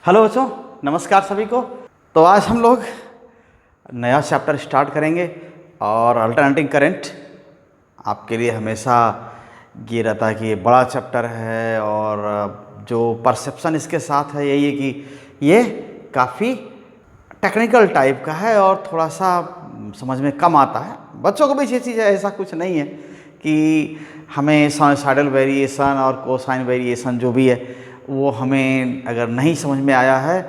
Hello बच्चों, नमस्कार सभी को। तो आज हम लोग नया चैप्टर स्टार्ट करेंगे और अल्टरनेटिंग करंट आपके लिए हमेशा ये रहता है कि ये बड़ा चैप्टर है और जो परसेप्शन इसके साथ है यही है कि ये काफ़ी टेक्निकल टाइप का है और थोड़ा सा समझ में कम आता है। बच्चों को भी ये चीज़ है, ऐसा कुछ नहीं है कि हमें साइनसॉइडल वेरिएशन और कोसाइन वेरिएशन जो भी है वो हमें अगर नहीं समझ में आया है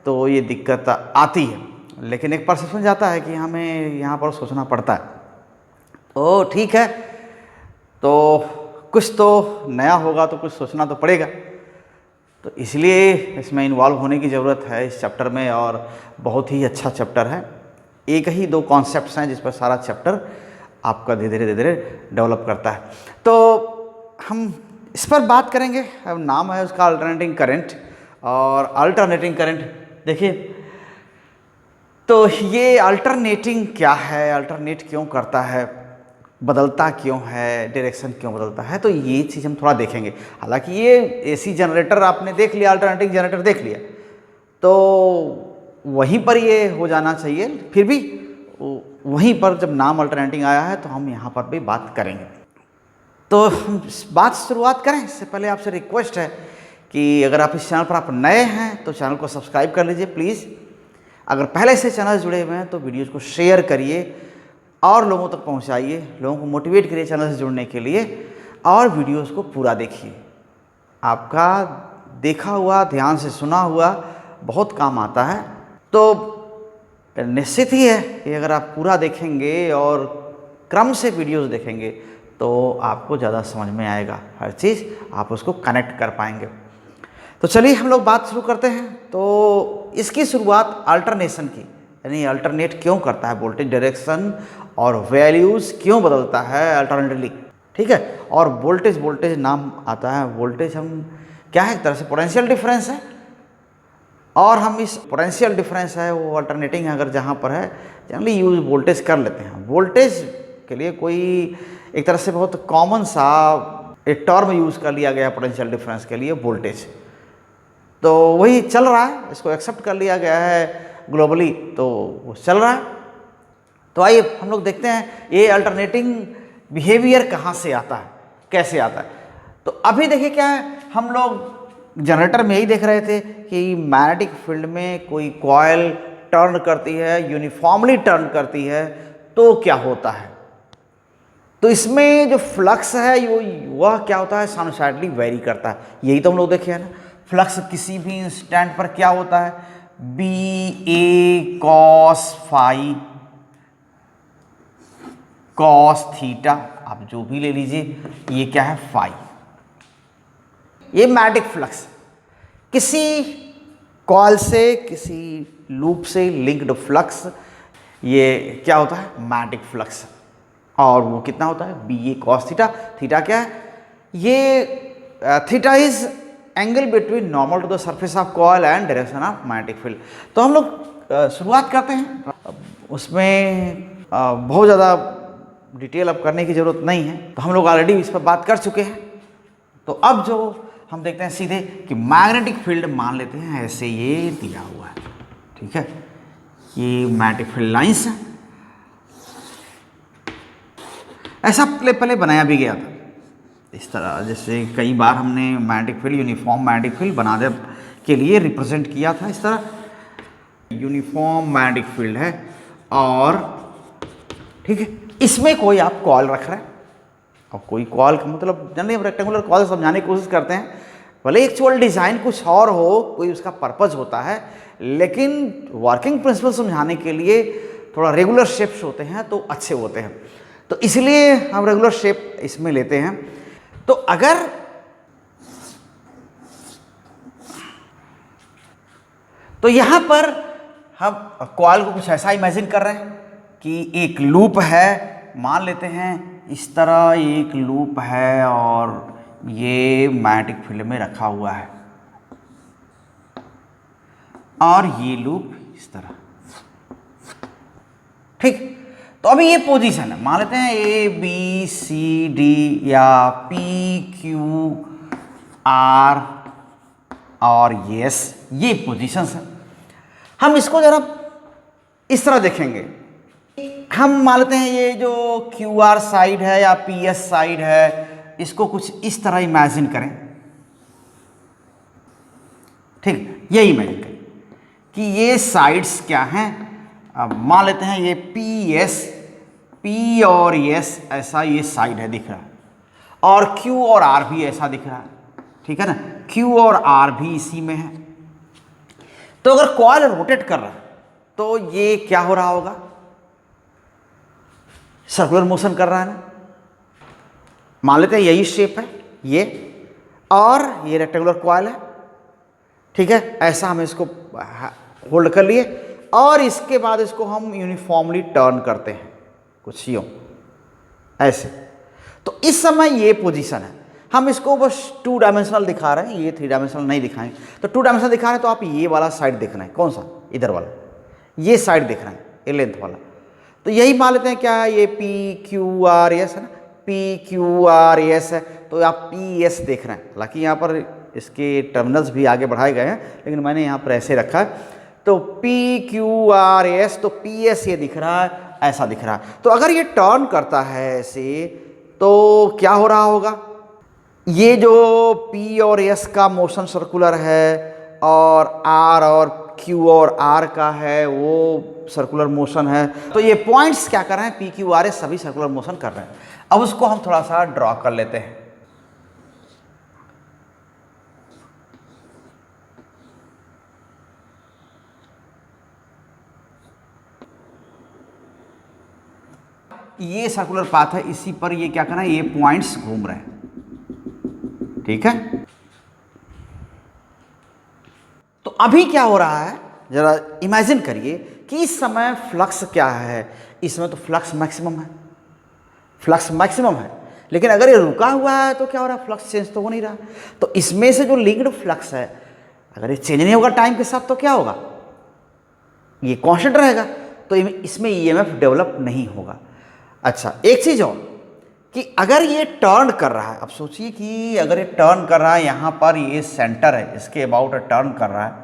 तो ये दिक्कत आती है, लेकिन एक परसेप्शन जाता है कि हमें यहाँ पर सोचना पड़ता है। तो ठीक है, तो कुछ तो नया होगा तो कुछ सोचना तो पड़ेगा, तो इसलिए इसमें इन्वॉल्व होने की ज़रूरत है इस चैप्टर में। और बहुत ही अच्छा चैप्टर है, एक ही दो कॉन्सेप्ट्स हैं जिस पर सारा चैप्टर आपका धीरे धीरे डेवलप करता है। तो हम इस पर बात करेंगे। अब नाम है उसका अल्टरनेटिंग करंट। और अल्टरनेटिंग करंट देखिए, तो ये अल्टरनेटिंग क्या है, अल्टरनेट क्यों करता है, बदलता क्यों है, डायरेक्शन क्यों बदलता है, तो ये चीज़ हम थोड़ा देखेंगे। हालांकि ये एसी जनरेटर आपने देख लिया, अल्टरनेटिंग जनरेटर देख लिया, तो वहीं पर ये हो जाना चाहिए। फिर भी वहीं पर जब नाम अल्टरनेटिंग आया है तो हम यहाँ पर भी बात करेंगे। तो हम बात शुरुआत करें इससे पहले आपसे रिक्वेस्ट है कि अगर आप इस चैनल पर आप नए हैं तो चैनल को सब्सक्राइब कर लीजिए प्लीज़। अगर पहले से चैनल जुड़े हुए हैं तो वीडियोज़ को शेयर करिए और लोगों तक पहुंचाइए, लोगों को मोटिवेट करिए चैनल से जुड़ने के लिए, और वीडियोज़ को पूरा देखिए। आपका देखा हुआ, ध्यान से सुना हुआ बहुत काम आता है। तो निश्चित ही है कि अगर आप पूरा देखेंगे और क्रम से वीडियोज़ देखेंगे तो आपको ज़्यादा समझ में आएगा, हर चीज़ आप उसको कनेक्ट कर पाएंगे। तो चलिए हम लोग बात शुरू करते हैं। तो इसकी शुरुआत अल्टरनेशन की, यानी अल्टरनेट क्यों करता है, वोल्टेज डायरेक्शन और वैल्यूज़ क्यों बदलता है अल्टरनेटली, ठीक है। और वोल्टेज नाम आता है, वोल्टेज हम क्या है, एक तरह से पोटेंशियल डिफरेंस है, और हम इस पोटेंशियल डिफरेंस है वो अल्टरनेटिंग अगर जहाँ पर है जनरली यूज वोल्टेज कर लेते हैं। वोल्टेज के लिए कोई एक तरह से बहुत कॉमन सा एक टर्म यूज़ कर लिया गया पोटेंशियल डिफरेंस के लिए, वोल्टेज। तो वही चल रहा है, इसको एक्सेप्ट कर लिया गया है ग्लोबली, तो वो चल रहा है। तो आइए हम लोग देखते हैं ये अल्टरनेटिंग बिहेवियर कहाँ से आता है, कैसे आता है। तो अभी देखिए क्या है, हम लोग जनरेटर में यही देख रहे थे कि मैग्नेटिक फील्ड में कोई कॉइल टर्न करती है, यूनिफॉर्मली टर्न करती है, तो क्या होता है। तो इसमें जो फ्लक्स है वह क्या होता है, साइनसॉइडली वेरी करता है। यही तो हम लोग देखे हैं ना, फ्लक्स किसी भी इंस्टेंट पर क्या होता है, B A cos phi cos theta, आप जो भी ले लीजिए, ये क्या है, फाई। ये मैग्नेटिक फ्लक्स किसी कॉइल से, किसी लूप से लिंक्ड फ्लक्स, ये क्या होता है, मैग्नेटिक फ्लक्स। और वो कितना होता है, B A cos theta. Theta क्या है, ये theta is angle between normal to the surface of coil and direction of magnetic field. तो हम लोग शुरुआत करते हैं, उसमें बहुत ज़्यादा डिटेल अब करने की ज़रूरत नहीं है, तो हम लोग ऑलरेडी इस पर बात कर चुके हैं। तो अब जो हम देखते हैं सीधे कि मैग्नेटिक फील्ड मान लेते हैं ऐसे ये दिया हुआ है, ठीक है, ये मैग्नेटिक फील्ड लाइंस है। ऐसा पहले बनाया भी गया था इस तरह, जैसे कई बार हमने magnetic field, uniform magnetic field बनाने के लिए रिप्रेजेंट किया था इस तरह। यूनिफॉर्म मैग्नेटिक फील्ड है और ठीक है, इसमें कोई आप कॉइल रख रहे हैं। अब कोई कॉइल का मतलब जनरली हम रेक्टेंगुलर कॉइल समझाने की कोशिश करते हैं, भले एक्चुअल डिज़ाइन कुछ और हो, कोई उसका पर्पज़ होता है, लेकिन वर्किंग प्रिंसिपल समझाने के लिए थोड़ा रेगुलर शेप्स होते हैं तो अच्छे होते हैं। तो इसलिए हम रेगुलर शेप इसमें लेते हैं। तो अगर तो यहां पर हम कॉइल को कुछ ऐसा इमेजिन कर रहे हैं कि एक लूप है, मान लेते हैं इस तरह एक लूप है और ये मैग्नेटिक फील्ड में रखा हुआ है, और ये लूप इस तरह, ठीक। तो अभी ये पोजीशन है, मान लेते हैं ए बी सी डी या पी क्यू आर और यस, ये पोजीशंस हैं। हम इसको जरा इस तरह देखेंगे। हम मान लेते हैं ये जो क्यू आर साइड है या पी एस साइड है, इसको कुछ इस तरह इमेजिन करें। ठीक, ये इमेजिन करें कि ये साइड्स क्या हैं। अब मान लेते हैं ये पी एस, पी और एस ऐसा ये साइड है दिख रहा है, और क्यू और आर भी ऐसा दिख रहा है। ठीक है ना, क्यू और आर भी इसी में है। तो अगर कॉइल रोटेट कर रहा है तो ये क्या हो रहा होगा, सर्कुलर मोशन कर रहा है ना। मान लेते हैं यही शेप है ये, और ये रेक्टेंगुलर कॉइल है। ठीक है, ऐसा हम इसको होल्ड कर लिए, और इसके बाद इसको हम यूनिफॉर्मली टर्न करते हैं कुछ यूं ऐसे। तो इस समय ये पोजीशन है। हम इसको बस 2 डायमेंशनल दिखा रहे हैं, ये 3 डायमेंशनल नहीं दिखाएंगे। तो 2 डायमेंशनल दिखा रहे हैं तो आप ये वाला साइड देखना है। कौन सा? इधर वाला, ये साइड देखना है, ये लेंथ वाला। तो यही मान लेते हैं क्या है, ये पी क्यू आर एस है ना, पी क्यू आर एस है। तो आप पी एस देख रहे हैं। हालांकि यहाँ पर इसके टर्मिनल्स भी आगे बढ़ाए गए हैं, लेकिन मैंने यहाँ पर ऐसे रखा है। तो पी क्यू आर एस, तो पी एस ये दिख रहा है, ऐसा दिख रहा है। तो अगर ये टर्न करता है ऐसे, तो क्या हो रहा होगा, ये जो P और S का मोशन सर्कुलर है, और R और Q और R का है वो सर्कुलर मोशन है। तो ये पॉइंट्स क्या कर रहे हैं, P Q R S सभी सर्कुलर मोशन कर रहे हैं। अब उसको हम थोड़ा सा ड्रॉ कर लेते हैं। ये सर्कुलर पाथ है, इसी पर ये क्या करना है, ये पॉइंट्स घूम रहे हैं। ठीक है, तो अभी क्या हो रहा है, जरा इमेजिन करिए कि इस समय फ्लक्स क्या है। इसमें तो फ्लक्स मैक्सिमम है, फ्लक्स मैक्सिमम है। लेकिन अगर ये रुका हुआ है तो क्या हो रहा है, फ्लक्स चेंज तो हो नहीं रहा। तो इसमें से जो लिंक्ड फ्लक्स है, अगर ये चेंज नहीं होगा टाइम के साथ तो क्या होगा, ये कांस्टेंट रहेगा। तो इसमें ईएमएफ डेवलप नहीं होगा। अच्छा, एक चीज और कि अगर ये टर्न कर रहा है, अब सोचिए कि अगर ये टर्न कर रहा है, यहाँ पर ये सेंटर है, इसके अबाउट टर्न कर रहा है।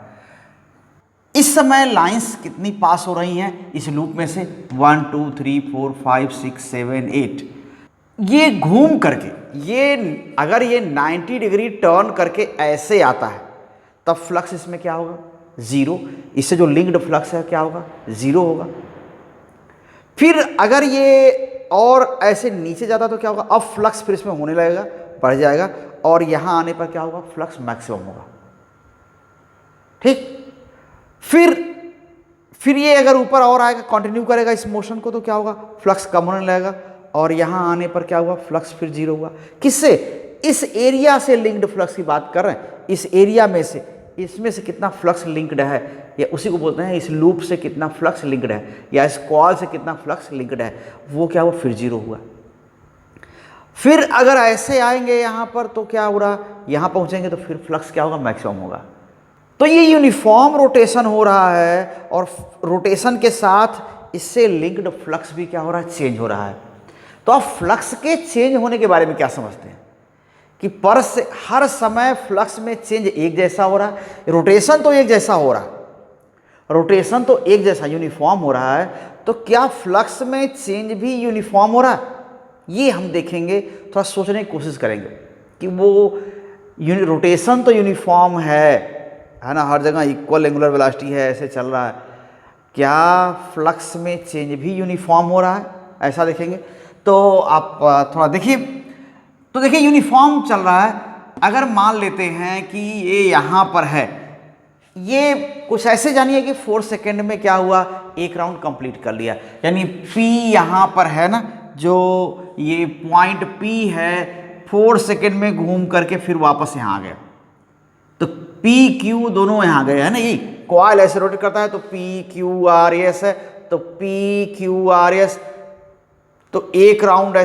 इस समय लाइंस कितनी पास हो रही हैं इस लूप में से, 1 2 3 4 5 6 7 8। ये घूम करके, ये अगर ये 90 डिग्री टर्न करके ऐसे आता है, तब फ्लक्स इसमें क्या होगा, 0। इससे जो लिंक्ड फ्लक्स है क्या होगा, 0 होगा। फिर अगर ये और ऐसे नीचे जाता तो क्या होगा, अब फ्लक्स फिर इसमें होने लगेगा, बढ़ जाएगा, और यहां आने पर क्या होगा, फ्लक्स मैक्सिमम होगा। ठीक, फिर ये अगर ऊपर और आएगा, कंटिन्यू करेगा इस मोशन को, तो क्या होगा, फ्लक्स कम होने लगेगा, और यहां आने पर क्या हुआ, फ्लक्स फिर 0 हुआ। किससे, इस एरिया से लिंक्ड फ्लक्स की बात कर रहे हैं। इस एरिया में से, इसमें से कितना फ्लक्स लिंक्ड है, या उसी को बोलते हैं इस लूप से कितना फ्लक्स लिंक्ड है, या इस कॉइल से कितना फ्लक्स लिंक्ड है, वो क्या हुआ, फिर 0 हुआ। फिर अगर ऐसे आएंगे यहाँ पर तो क्या हो रहा, यहाँ पहुँचेंगे तो फिर फ्लक्स क्या होगा, मैक्सिमम होगा। तो ये यूनिफॉर्म रोटेशन हो रहा है, और रोटेशन के साथ इससे लिंक्ड फ्लक्स भी क्या हो रहा है, चेंज हो रहा है। तो आप फ्लक्स के चेंज होने के बारे में क्या समझते हैं कि पर से हर समय फ्लक्स में चेंज एक जैसा हो रहा है, रोटेशन तो एक जैसा हो रहा है, रोटेशन तो एक जैसा यूनिफॉर्म हो रहा है, तो क्या फ्लक्स में चेंज भी यूनिफॉर्म हो रहा है, ये हम देखेंगे। थोड़ा सोचने की कोशिश करेंगे कि वो रोटेशन तो यूनिफॉर्म है ना, हर जगह इक्वल एंगुलर वेलोसिटी है, ऐसे चल रहा है, क्या फ्लक्स में चेंज भी यूनिफॉर्म हो रहा है, ऐसा देखेंगे। तो आप थोड़ा देखिए, तो देखिए यूनिफॉर्म चल रहा है। अगर मान लेते हैं कि ये यहाँ पर है, ये कुछ ऐसे जानिए कि 4 सेकेंड में क्या हुआ, एक राउंड कंप्लीट कर लिया, यानी P यहाँ पर है ना, जो ये पॉइंट P है, 4 सेकेंड में घूम करके फिर वापस यहाँ आ गया। तो P Q दोनों यहाँ गए, है ना, यही कॉइल ऐसे रोटेट करता है, तो P Q R S है, तो P Q R S, तो एक राउंड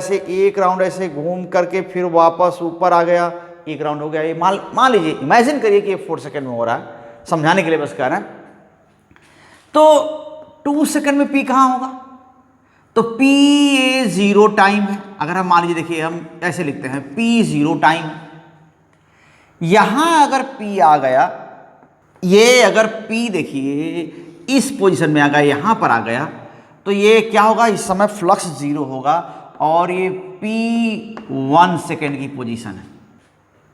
ऐसे घूम करके फिर वापस ऊपर आ गया, एक राउंड हो गया। ये मान लीजिए, इमेजिन करिए कि ये 4 सेकेंड में हो रहा है, समझाने के लिए बस कह रहे हैं। तो 2 सेकेंड में P कहाँ होगा, तो P ये 0 टाइम है। अगर हम मान लीजिए, देखिए हम ऐसे लिखते हैं P 0 टाइम। यहां अगर P आ गया ये अगर P देखिए इस पोजीशन में आ गया, यहाँ पर आ गया, तो ये क्या होगा, इस समय फ्लक्स 0 होगा और ये P 1 सेकेंड की पोजीशन है।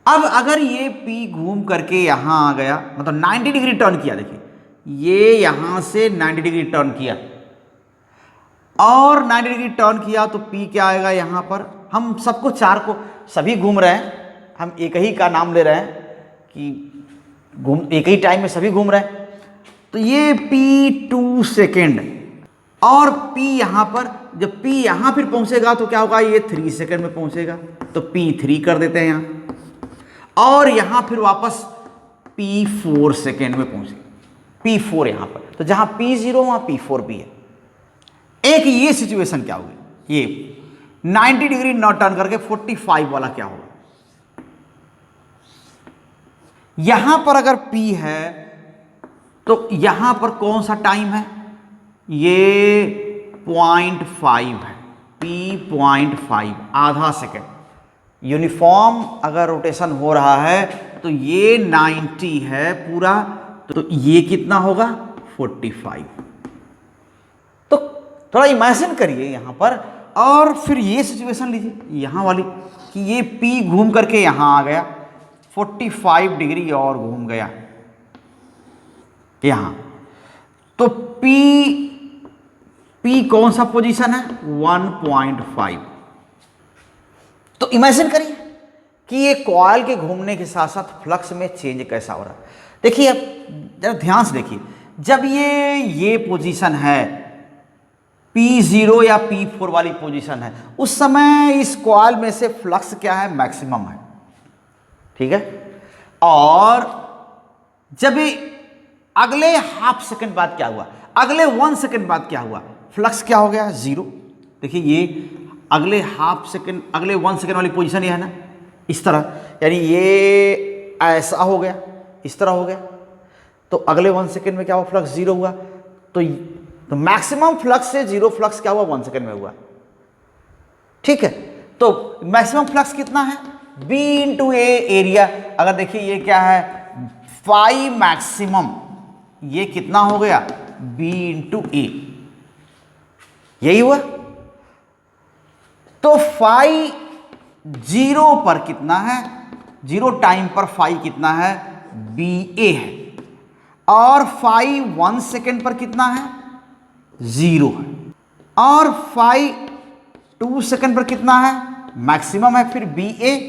अब अगर ये P घूम करके यहाँ आ गया, मतलब 90 डिग्री टर्न किया, देखिए ये यहाँ से 90 डिग्री टर्न किया और 90 डिग्री टर्न किया तो P क्या आएगा, यहाँ पर हम सबको चार को सभी घूम रहे हैं, हम एक ही का नाम ले रहे हैं कि एक ही टाइम में सभी घूम रहे हैं, तो ये P 2 सेकेंड और P यहाँ पर, जब P यहाँ फिर पहुँचेगा तो क्या होगा, ये 3 सेकेंड में पहुँचेगा, तो P 3 कर देते हैं यहाँ, और यहाँ फिर वापस P 4 सेकेंड में पहुँचेगा, P 4 यहाँ पर, तो जहाँ P 0 वहाँ P 4 भी है। एक ये सिचुएशन क्या होगी, ये 90 डिग्री न टर्न करके 45 वाला क्या होगा, यहां पर अगर P है तो यहां पर कौन सा टाइम है, ये 0.5 है, P 0.5 आधा सेकेंड। यूनिफॉर्म अगर रोटेशन हो रहा है तो ये 90 है पूरा, तो ये कितना होगा 45। तो थोड़ा इमेजिन करिए यहां पर, और फिर ये सिचुएशन लीजिए यहां वाली कि ये P घूम करके यहां आ गया, 45 डिग्री और घूम गया यहां, तो P कौन सा पोजीशन है 1.5। तो इमेजिन करिए कि ये कॉइल के घूमने के साथ साथ फ्लक्स में चेंज कैसा हो रहा है। देखिए अब जरा ध्यान से देखिए, जब ये पोजीशन है P0 या P4 वाली पोजीशन है, उस समय इस कॉइल में से फ्लक्स क्या है, मैक्सिमम है, ठीक है। और जब अगले हाफ सेकंड बाद क्या हुआ, अगले 1 सेकंड बाद क्या हुआ, फ्लक्स क्या हो गया 0। देखिए ये अगले हाफ सेकंड, अगले 1 सेकंड वाली पोजीशन ये है ना, इस तरह, यानी ये ऐसा हो गया, इस तरह हो गया, तो अगले 1 सेकंड में क्या हुआ, फ्लक्स 0 हुआ, तो मैक्सिमम फ्लक्स से 0 फ्लक्स क्या हुआ 1 सेकंड में हुआ, ठीक है। तो मैक्सिमम फ्लक्स कितना है, B इंटू ए एरिया। अगर देखिए ये क्या है, फाई मैक्सिमम, ये कितना हो गया B इंटू ए, यही हुआ। तो फाई 0 पर कितना है, 0 टाइम पर फाई कितना है, BA है, और फाई 1 सेकेंड पर कितना है 0 है, और फाई 2 सेकेंड पर कितना है मैक्सिमम है फिर BA,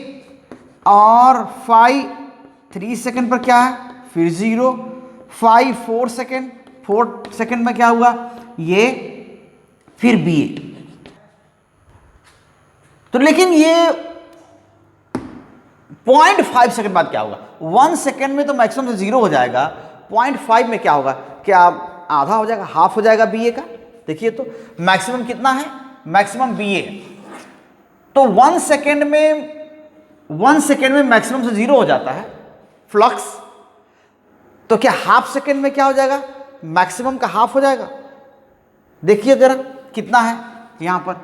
और फाई 3 सेकेंड पर क्या है फिर 0, फाई 4 सेकेंड में क्या हुआ ये फिर BA। तो लेकिन ये 0.5 सेकेंड बाद क्या होगा, 1 सेकेंड में तो मैक्सिमम से 0 हो जाएगा, 0.5 में क्या होगा, क्या आधा हो जाएगा, हाफ हो जाएगा BA का। देखिए तो मैक्सिमम कितना है, मैक्सिमम BA, तो 1 सेकेंड में मैक्सिमम से 0 हो जाता है फ्लक्स, तो क्या हाफ सेकेंड में क्या हो जाएगा, मैक्सिमम का हाफ हो जाएगा। देखिए जरा कितना है यहां पर।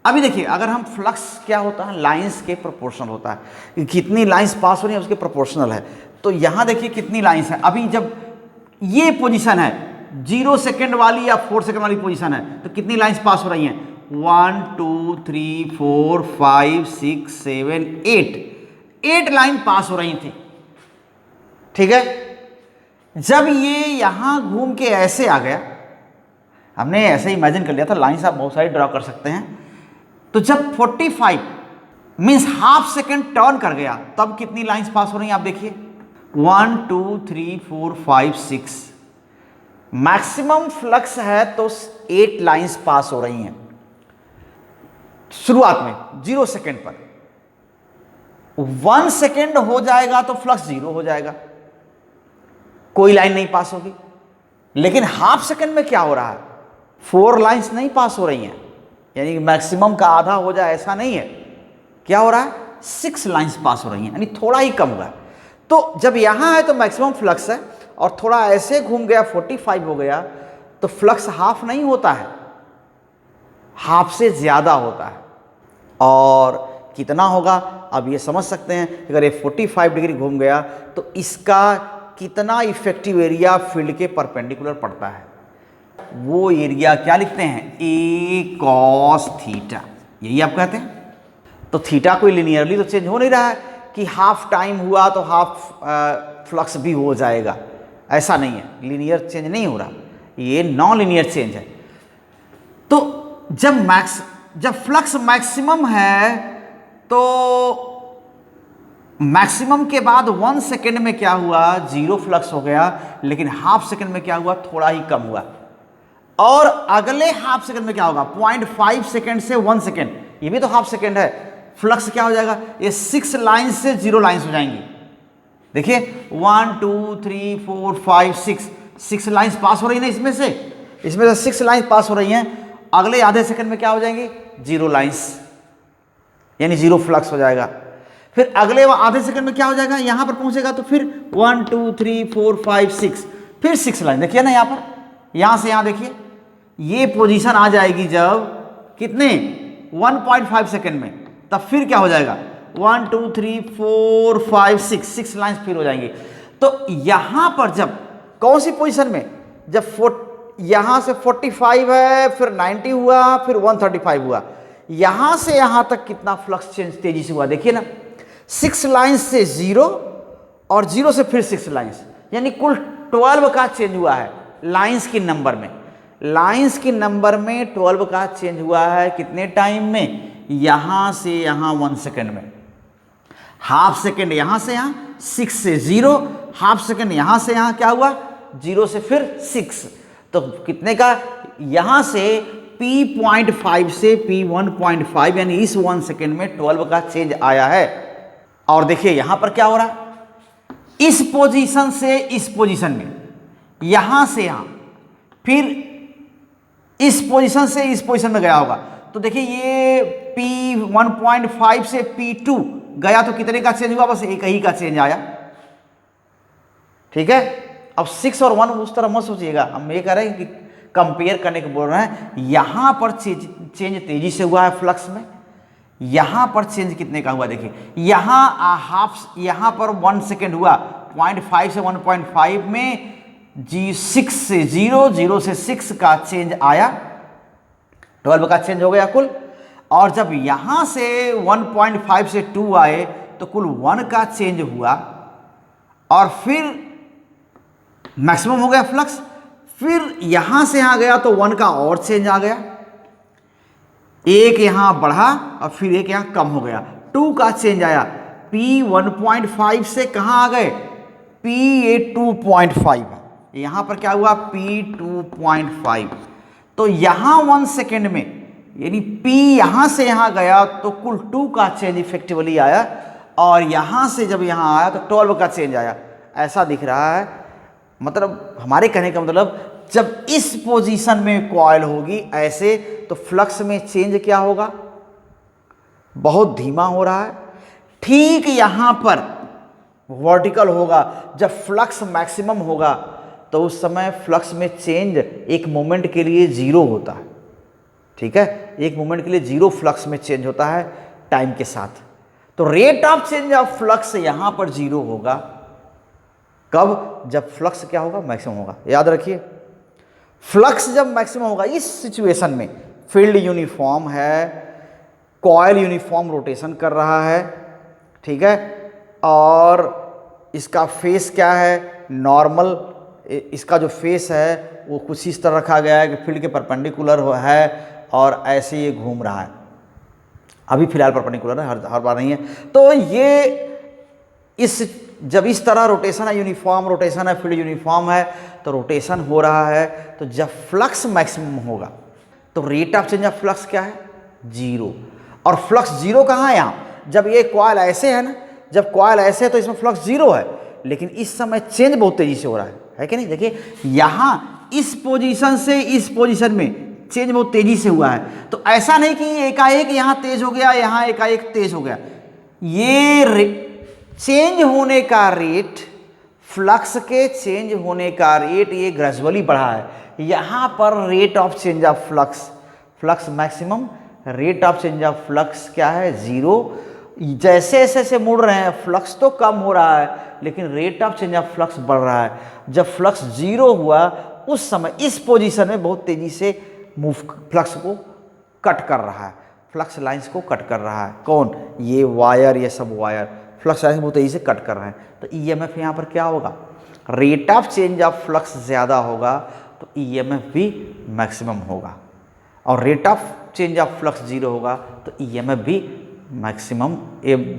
अभी देखिए अगर हम फ्लक्स क्या होता है, लाइंस के प्रोपोर्शनल होता है, कितनी लाइंस पास हो रही है उसके प्रोपोर्शनल है। तो यहां देखिए कितनी लाइंस है, अभी जब ये पोजीशन है 0 सेकेंड वाली या 4 सेकेंड वाली पोजीशन है, तो कितनी लाइंस पास हो रही हैं, 1 2 3 4 5 6 7 8 लाइन पास हो रही थी, ठीक है। जब ये यहां घूम के ऐसे आ गया, हमने ऐसे इमेजिन कर लिया था, लाइंस आप बहुत सारी ड्रॉ कर सकते हैं। तो जब 45 मीन्स हाफ सेकेंड टर्न कर गया, तब कितनी लाइंस पास हो रही हैं आप देखिए, 1 2 3 4 5 6, मैक्सिमम फ्लक्स है तो 8 लाइंस पास हो रही हैं शुरुआत में 0 सेकेंड पर। 1 सेकेंड हो जाएगा तो फ्लक्स 0 हो जाएगा, कोई लाइन नहीं पास होगी। लेकिन हाफ सेकेंड में क्या हो रहा है, 4 लाइंस नहीं पास हो रही हैं, यानी मैक्सिमम का आधा हो जाए ऐसा नहीं है, क्या हो रहा है 6 लाइंस पास हो रही हैं, यानी थोड़ा ही कम हुआ है। तो जब यहां है तो मैक्सिमम फ्लक्स है, और थोड़ा ऐसे घूम गया 45 हो गया, तो फ्लक्स हाफ नहीं होता है, हाफ से ज्यादा होता है। और कितना होगा अब ये समझ सकते हैं, अगर ये 45 डिग्री घूम गया तो इसका कितना इफेक्टिव एरिया फील्ड के परपेंडिकुलर पड़ता है, वो एरिया क्या लिखते हैं, ए कॉस थीटा, यही आप कहते हैं। तो थीटा कोई लिनियरली तो चेंज हो नहीं रहा है कि हाफ टाइम हुआ तो हाफ फ्लक्स भी हो जाएगा, ऐसा नहीं है, लीनियर चेंज नहीं हो रहा, ये नॉन लीनियर चेंज है। तो जब फ्लक्स मैक्सिमम है तो मैक्सिमम के बाद 1 सेकेंड में क्या हुआ, जीरो फ्लक्स हो गया, लेकिन हाफ सेकेंड में क्या हुआ, थोड़ा ही कम हुआ। और अगले हाफ सेकेंड में क्या होगा, 0.5 सेकेंड से 1 सेकेंड, ये भी तो हाफ सेकेंड है, फ्लक्स क्या हो जाएगा, ये 6 लाइन्स से 0 लाइन्स हो जाएंगी। देखिए 1 2 3 4 5 6 लाइन्स पास हो रही है ना, इसमें से 6 लाइन्स पास हो रही हैं। अगले आधे सेकंड में क्या हो जाएंगी, 0 लाइन्स, यानी 0 फ्लक्स हो जाएगा। फिर अगले आधे सेकंड में क्या हो जाएगा, यहां पर पहुंचेगा तो फिर 1 2 3 4 5 6, फिर 6 लाइन। देखिए ना, यहां पर, यहां से यहां देखिए, ये पोजीशन आ जाएगी जब कितने, 1.5 सेकंड में, तब फिर क्या हो जाएगा, 1 2 3 4 5 6 लाइन्स फिर हो जाएंगी। तो यहां पर जब कौन सी पोजीशन में, जब यहां से 45 है, फिर 90 हुआ, फिर 135 हुआ, यहां से यहां तक कितना फ्लक्स चेंज तेजी से हुआ, देखिए ना, 6 लाइन्स से 0 और 0 से फिर 6 लाइन्स, यानी कुल 12 का चेंज हुआ है लाइन्स की नंबर में। लाइन्स की नंबर में 12 का चेंज हुआ है कितने टाइम में, यहां से यहां 1 सेकेंड में। हाफ सेकेंड यहां से यहां, 6 से 0, हाफ सेकेंड यहां से यहां क्या हुआ, 0 से फिर 6, तो कितने का, यहां से P.5 से P1.5, यानी इस 1 सेकेंड में 12 का चेंज आया है। और देखिए यहां पर क्या हो रहा है, इस पोजीशन से इस पोजीशन में, यहां से यहां, फिर इस पोजीशन से इस पोजीशन में गया होगा। तो देखिए ये P1.5 से P2 गया तो कितने का चेंज हुआ, बस एक ही का चेंज आया, ठीक है। अब 6 और 1 उस तरह मत सोचिएगा, हम ये कह रहे हैं कि कंपेयर करने को बोल रहे हैं। यहां पर चेंज तेजी से हुआ है फ्लक्स में, यहां पर चेंज कितने का हुआ, देखिए यहां पर 1 सेकेंड हुआ, 0.5 से 1.5 में 6 से 0 से 6 का चेंज आया, 12 का चेंज हो गया कुल। और जब यहां से 1.5 से 2 आए तो कुल 1 का चेंज हुआ, और फिर मैक्सिमम हो गया फ्लक्स। फिर यहां से यहां गया तो 1 का और चेंज आ गया, एक यहां बढ़ा और फिर एक यहां कम हो गया, 2 का चेंज आया। P1.5 से कहां आ गए, P2.5, यहां पर क्या हुआ, P2.5। तो यहां 1 सेकेंड में, यानी P यहां से यहां गया तो कुल 2 का चेंज इफेक्टिवली आया, और यहां से जब यहां आया तो 12 का चेंज आया। ऐसा दिख रहा है, मतलब हमारे कहने का मतलब, जब इस पोजीशन में कॉइल होगी ऐसे, तो फ्लक्स में चेंज क्या होगा, बहुत धीमा हो रहा है। ठीक यहां पर वर्टिकल होगा, जब फ्लक्स मैक्सिमम होगा तो उस समय फ्लक्स में चेंज एक मोमेंट के लिए 0 होता है, ठीक है, एक मोमेंट के लिए 0 फ्लक्स में चेंज होता है टाइम के साथ। तो rate of change of flux यहां पर 0 होगा, कब, जब फ्लक्स क्या होगा, मैक्सिमम होगा। याद रखिए, फ्लक्स जब मैक्सिमम होगा, इस सिचुएशन में फील्ड यूनिफॉर्म है, कॉइल यूनिफॉर्म रोटेशन कर रहा है, ठीक है, और इसका फेस क्या है, नॉर्मल, इसका जो फेस है वो कुछ इस तरह रखा गया है कि फील्ड के परपेंडिकुलर है, और ऐसे ये घूम रहा है, अभी फिलहाल परपेंडिकुलर है, हर बार नहीं है। तो ये जब इस तरह रोटेशन है, यूनिफॉर्म रोटेशन है, फील्ड यूनिफॉर्म है, तो रोटेशन हो रहा है, तो जब फ्लक्स मैक्सिमम होगा तो rate of change of flux क्या है, 0। और फ्लक्स 0 कहाँ है, यहाँ, जब ये कॉइल ऐसे है ना, जब कॉइल ऐसे है तो इसमें फ्लक्स 0 है, लेकिन इस समय चेंज बहुत तेजी से हो रहा है कि नहीं। देखिए यहाँ इस पोजीशन से इस पोजीशन में चेंज बहुत तेजी से हुआ है, तो ऐसा नहीं कि एकाएक यहाँ तेज हो गया, यहाँ एकाएक तेज हो गया। ये चेंज होने का रेट, फ्लक्स के चेंज होने का रेट, ये ग्रेजुअली बढ़ा है। यहाँ पर rate of change of flux maximum, rate of change of flux क्या है, 0। जैसे जैसे मुड़ रहे हैं फ्लक्स तो कम हो रहा है, लेकिन rate of change of flux बढ़ रहा है। जब फ्लक्स जीरो हुआ उस समय इस पोजीशन में बहुत तेजी से मूव फ्लक्स को कट कर रहा है, फ्लक्स लाइंस को कट कर रहा है। कौन? ये वायर, ये सब वायर फ्लक्स लाइंस बहुत तेजी से कट कर रहे हैं। तो ईएमएफ यहाँ पर क्या होगा? Rate of change of flux ज़्यादा होगा तो ईएमएफ भी मैक्सिमम होगा, और rate of change of flux zero होगा तो ईएमएफ भी मैक्सिमम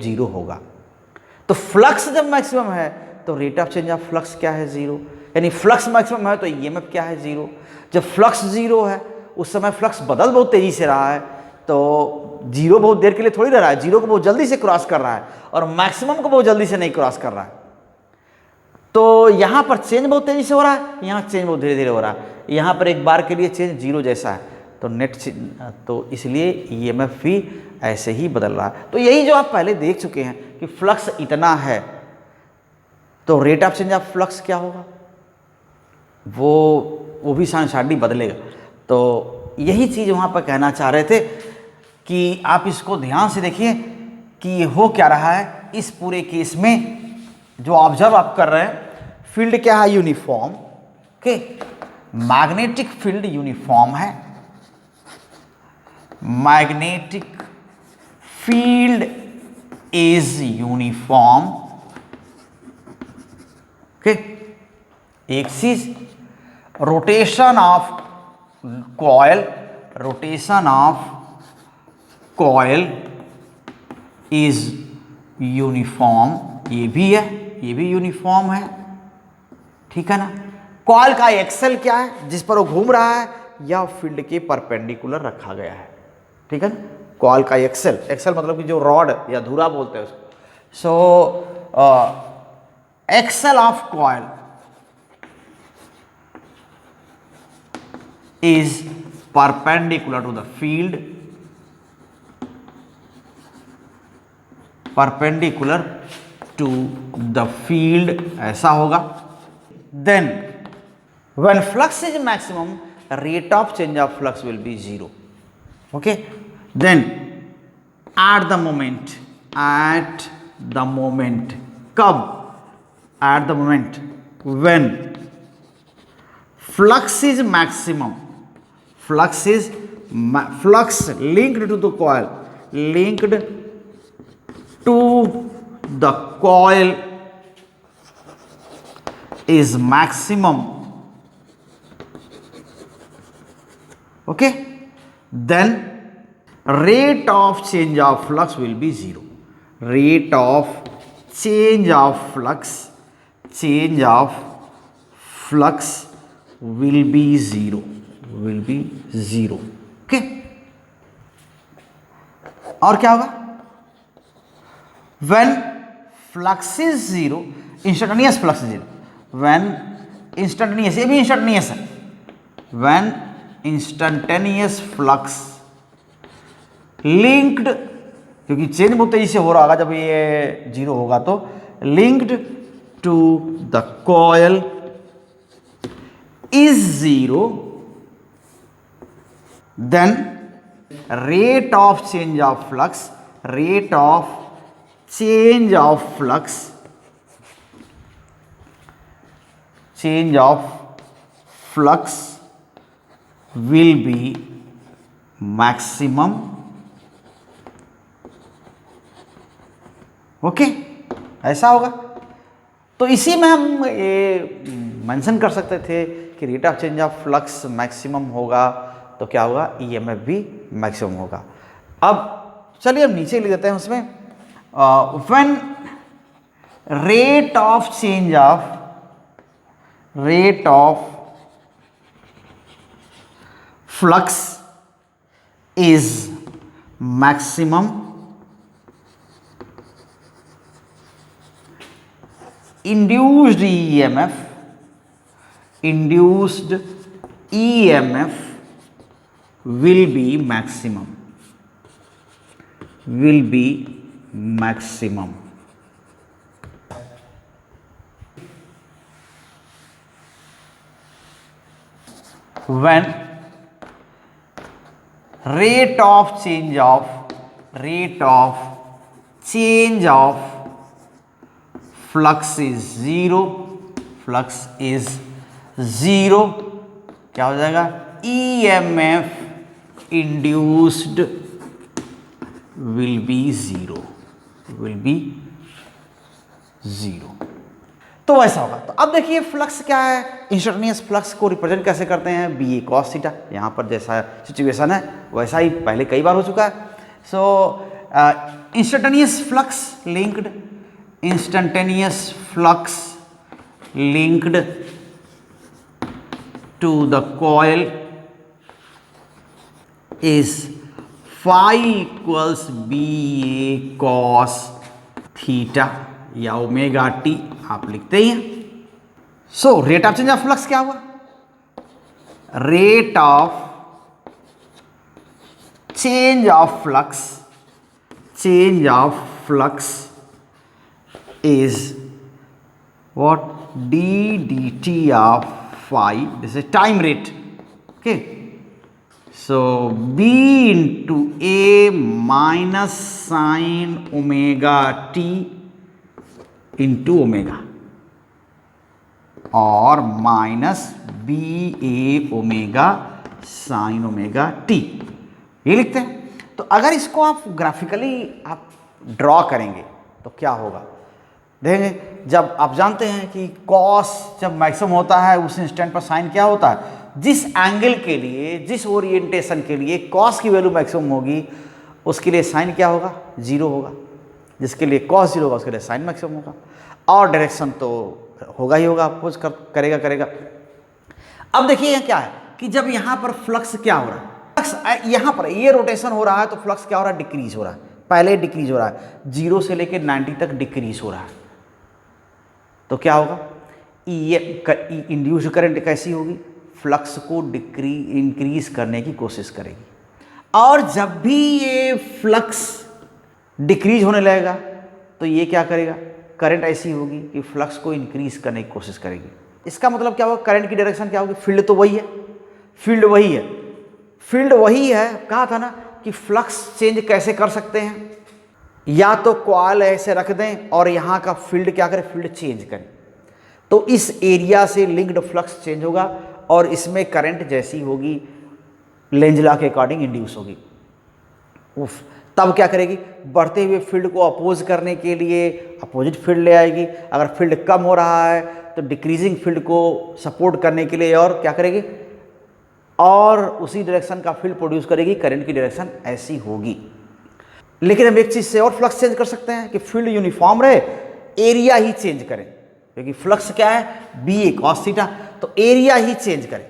जीरो होगा। तो फ्लक्स जब मैक्सिमम है तो rate of change of flux क्या है? जीरो। यानी फ्लक्स मैक्सिमम है तो ईएमएफ क्या है? जीरो। जब फ्लक्स जीरो है उस समय फ्लक्स बदल बहुत तेजी से रहा है, तो जीरो बहुत देर के लिए थोड़ी रह रहा है, जीरो को बहुत जल्दी से क्रॉस कर रहा है और मैक्सिमम को बहुत जल्दी से नहीं क्रॉस कर रहा है। तो यहाँ पर चेंज बहुत तेजी से हो रहा है, यहाँ चेंज बहुत धीरे धीरे हो रहा है। यहाँ पर एक बार के लिए चेंज जीरो जैसा है, तो नेट तो इसलिए ईएमएफ भी ऐसे ही बदल रहा है। तो यही जो आप पहले देख चुके हैं कि फ्लक्स इतना है तो rate of change of flux क्या होगा? वो भी साइनसॉइडली बदलेगा। तो यही चीज़ वहाँ पर कहना चाह रहे थे कि आप इसको ध्यान से देखिए कि हो क्या रहा है इस पूरे केस में। जो ऑब्जर्व आप कर रहे हैं, फील्ड क्या है? Uniform. Okay, magnetic field uniform है, magnetic field is uniform. Okay, एक चीज, rotation of coil, rotation of coil is uniform, ये भी है, ये भी यूनिफॉर्म है, ठीक है ना। कॉइल का एक्सेल क्या है जिस पर वो घूम रहा है, या फील्ड के परपेंडिकुलर रखा गया है, ठीक है ना। कॉइल का एक्सेल, एक्सेल मतलब कि जो रॉड या धुरा बोलते हैं उसको। So axle of coil is perpendicular to the field, perpendicular to the field, ऐसा होगा। Then when flux is maximum, rate of change of flux will be zero. Okay, then at the moment कब? at the moment when flux is maximum, flux linked to the coil, linked to the coil is maximum. Okay, then rate of change of flux will be zero. Rate of change of flux will be zero, will be zero. Okay, और क्या होगा? when flux is zero, instantaneous flux is zero. when instantaneous, ये भी instantaneous है, when instantaneous flux linked, क्योंकि change बहुत तेजी से हो रहा होगा जब ये जीरो होगा, तो linked to the coil is zero, then rate of change of flux, rate of change of flux, change of flux will be maximum. Okay, ऐसा होगा। तो इसी में हम ये मेंशन कर सकते थे कि rate of change of flux maximum होगा तो क्या होगा? ईएमएफ भी मैक्सिमम होगा। अब चलिए हम नीचे लिख देते हैं उसमें, when rate of flux is maximum, induced EMF will be maximum, will be maximum. When rate of change of flux is zero, flux is zero, क्या हो जाएगा, EMF induced will be zero, will be zero. तो वैसा होगा। तो अब देखिए flux क्या है, इंस्टेंटेनियस फ्लक्स को रिप्रेजेंट कैसे करते हैं, BA cos थीटा। यहाँ पर जैसा सिचुएशन है वैसा ही पहले कई बार हो चुका है। So instantaneous flux linked, instantaneous flux linked to the coil is phi equals BA cos theta या ओमेगा टी आप लिखते ही हैं। So rate of change of flux क्या हुआ, rate of change of flux, change of flux is what, dt of phi, this is time rate, okay, so B into A minus sin omega t into omega और minus BA omega sin omega t, ये लिखते हैं। तो अगर इसको आप graphically आप draw करेंगे तो क्या होगा, देखेंगे जब आप जानते हैं कि कॉस जब मैक्सिमम होता है उस इंस्टेंट पर साइन क्या होता है, जिस एंगल के लिए, जिस ओरिएंटेशन के लिए कॉस की वैल्यू मैक्सिमम होगी उसके लिए साइन क्या होगा, जीरो होगा। जिसके लिए कॉस जीरो होगा उसके लिए साइन मैक्सिमम होगा। और डायरेक्शन तो होगा ही होगा, अपोज करेगा। अब देखिए यहाँ क्या है कि जब यहाँ पर फ्लक्स क्या हो रहा है, फ्लक्स यहाँ पर ये रोटेशन हो रहा है तो फ्लक्स क्या हो रहा है, डिक्रीज हो रहा है। पहले डिक्रीज हो रहा है, 0 से लेकर 90 तक डिक्रीज हो रहा है। तो क्या होगा, इंड्यूस्ड करंट कैसी होगी, फ्लक्स को इंक्रीज करने की कोशिश करेगी। और जब भी ये फ्लक्स डिक्रीज होने लगेगा तो ये क्या करेगा, करंट ऐसी होगी कि फ्लक्स को इंक्रीज करने की कोशिश करेगी। इसका मतलब क्या होगा, करंट की डायरेक्शन क्या होगी, फील्ड तो वही है, फील्ड वही है। कहा था ना कि फ्लक्स चेंज कैसे कर सकते हैं, या तो कॉइल ऐसे रख दें और यहाँ का फील्ड क्या करें, फील्ड चेंज करें, तो इस एरिया से लिंक्ड फ्लक्स चेंज होगा और इसमें करंट जैसी होगी लेंज लॉ के अकॉर्डिंग इंड्यूस होगी। उफ, तब क्या करेगी, बढ़ते हुए फील्ड को अपोज करने के लिए अपोजिट फील्ड ले आएगी। अगर फील्ड कम हो रहा है तो डिक्रीजिंग फील्ड को सपोर्ट करने के लिए और क्या करेगी, और उसी डायरेक्शन का फील्ड प्रोड्यूस करेगी। करंट की डायरेक्शन ऐसी होगी। लेकिन हम एक चीज़ से और फ्लक्स चेंज कर सकते हैं कि फील्ड यूनिफॉर्म रहे, एरिया ही चेंज करें, क्योंकि फ्लक्स क्या है, BA cos थीटा, तो एरिया ही चेंज करें।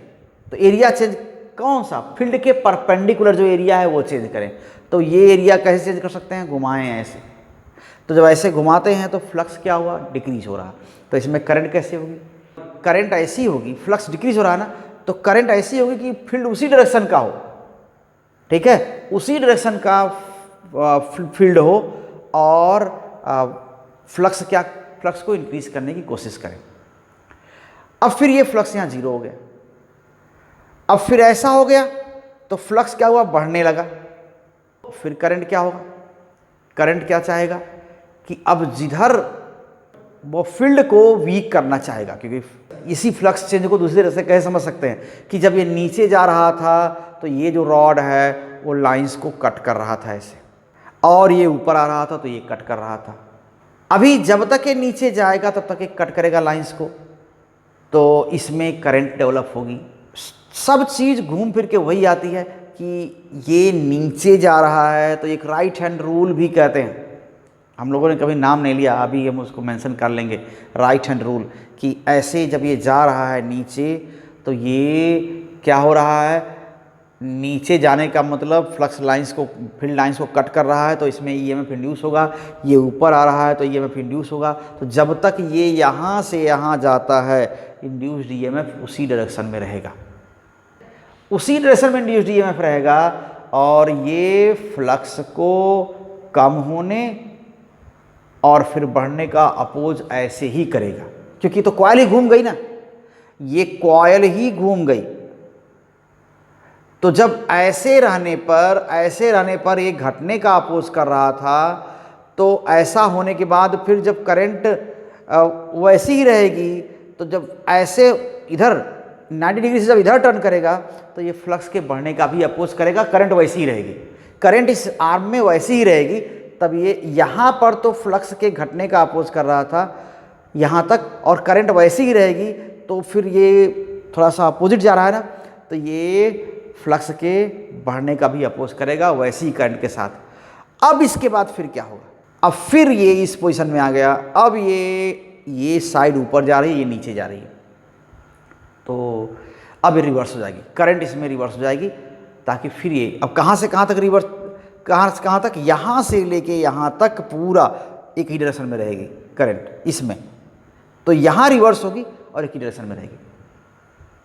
तो एरिया चेंज कौन सा, फील्ड के परपेंडिकुलर जो एरिया है वो चेंज करें। तो ये एरिया कैसे चेंज कर सकते हैं, घुमाएं ऐसे। तो जब ऐसे घुमाते हैं तो फ्लक्स क्या हुआ, डिक्रीज हो रहा। तो इसमें करंट कैसे होगी, करंट ऐसी होगी, फ्लक्स डिक्रीज हो रहा है ना, तो करंट ऐसी होगी कि फील्ड उसी डायरेक्शन का हो, ठीक है, उसी डायरेक्शन का फील्ड हो और फ्लक्स को इंक्रीज करने की कोशिश करें। अब फिर ये फ्लक्स यहाँ जीरो हो गया। अब फिर ऐसा हो गया तो फ्लक्स क्या हुआ, बढ़ने लगा। फिर करंट क्या होगा, करंट क्या चाहेगा कि अब जिधर वो फील्ड को वीक करना चाहेगा, क्योंकि इसी फ्लक्स चेंज को दूसरी तरह से कैसे समझ सकते हैं कि जब ये नीचे जा रहा था तो ये जो रॉड है वो लाइंस को कट कर रहा था ऐसे, और ये ऊपर आ रहा था तो ये कट कर रहा था। अभी जब तक ये नीचे जाएगा तब तक ये कट करेगा लाइंस को, तो इसमें करंट डेवलप होगी। सब चीज़ घूम फिर के वही आती है कि ये नीचे जा रहा है तो एक राइट हैंड रूल भी कहते हैं। हम लोगों ने कभी नाम नहीं लिया, अभी हम उसको मेंशन कर लेंगे, राइट हैंड रूल, कि ऐसे जब ये जा रहा है नीचे तो ये क्या हो रहा है, नीचे जाने का मतलब फ्लक्स लाइंस को, फील्ड लाइंस को कट कर रहा है, तो इसमें EMF इंड्यूस होगा। ये ऊपर आ रहा है तो EMF इंड्यूस होगा। तो जब तक ये यहाँ से यहाँ जाता है इंड्यूस्ड EMF उसी डायरेक्शन में रहेगा, उसी डायरेक्शन में इंड्यूस्ड EMF रहेगा, और ये फ्लक्स को कम होने और फिर बढ़ने का अपोज ऐसे ही करेगा, क्योंकि तो कॉइल ही घूम गई ना, ये कॉइल ही घूम गई। तो जब ऐसे रहने पर ये घटने का अपोज कर रहा था, तो ऐसा होने के बाद फिर जब करंट वैसी ही रहेगी, तो जब ऐसे इधर 90 डिग्री से जब इधर टर्न करेगा तो ये फ्लक्स के बढ़ने का भी अपोज करेगा, करंट वैसी ही रहेगी, करंट इस आर्म में वैसी ही रहेगी। तब ये यहाँ पर तो फ्लक्स के घटने का अपोज कर रहा था यहाँ तक, और करंट वैसी ही रहेगी, तो फिर ये थोड़ा सा अपोजिट जा रहा है ना, तो ये फ्लक्स के बढ़ने का भी अपोज करेगा वैसे ही करंट के साथ। अब इसके बाद फिर क्या होगा, अब फिर ये इस पोजीशन में आ गया, अब ये साइड ऊपर जा रही है, ये नीचे जा रही है, तो अब ये रिवर्स हो जाएगी, करंट इसमें रिवर्स हो जाएगी, ताकि फिर ये अब कहाँ से कहाँ तक रिवर्स, कहाँ से कहाँ तक, यहाँ से लेके यहाँ तक पूरा एक ही डायरेक्शन में रहेगी करंट इसमें, तो यहाँ रिवर्स होगी और एक ही डायरेक्शन में रहेगी।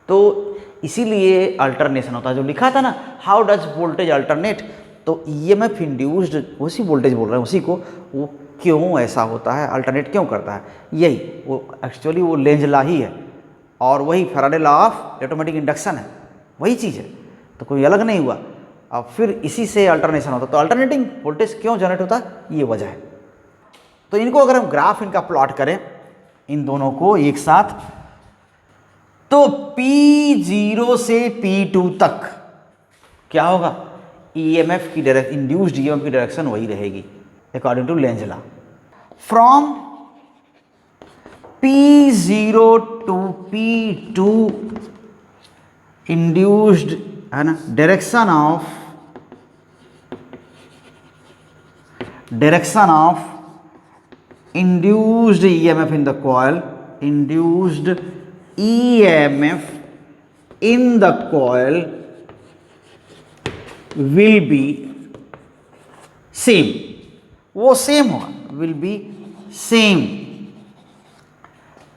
तो इसीलिए अल्टरनेशन होता है, जो लिखा था ना हाउ डज वोल्टेज अल्टरनेट, तो ईएमएफ इंड्यूस्ड उसी वोल्टेज बोल रहे हैं उसी को, वो क्यों ऐसा होता है, अल्टरनेट क्यों करता है, यही वो एक्चुअली वो लेंज लॉ ही है, और वही Faraday law of electromagnetic induction है, वही चीज़ है, तो कोई अलग नहीं हुआ। अब फिर इसी से अल्टरनेशन होता है, तो अल्टरनेटिंग वोल्टेज क्यों जनरेट होता है, ये वजह है। तो इनको अगर हम ग्राफ इनका प्लॉट करें इन दोनों को एक साथ, तो P0 से P2 तक क्या होगा, ईएमएफ की डायरेक्शन, इंड्यूस्ड ईएमएफ की डायरेक्शन वही रहेगी according to Lenz law. From P0 to P2 induced है ना direction of induced EMF in the coil, induced EMF in the coil will be same, वो सेम होगा, will be same,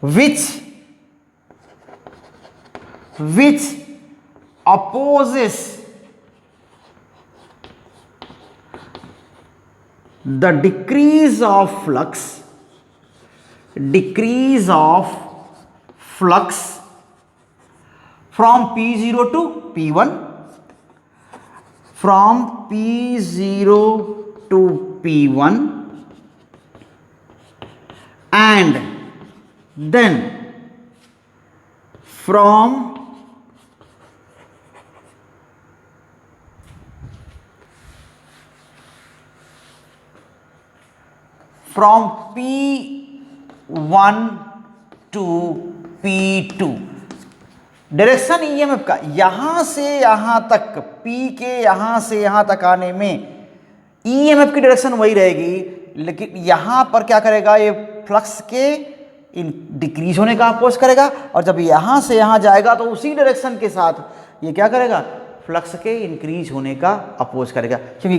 which opposes the decrease of flux from P0 to P1, from P0 to P1, and then from P1 to P2 direction EMF का यहां से यहां तक, P के यहां से यहां तक आने में ईएमएफ की डायरेक्शन वही रहेगी, लेकिन यहां पर क्या करेगा, ये फ्लक्स के डिक्रीज होने का अपोज करेगा, और जब यहां से यहां जाएगा तो उसी डायरेक्शन के साथ ये क्या करेगा, फ्लक्स के इंक्रीज होने का अपोज करेगा, क्योंकि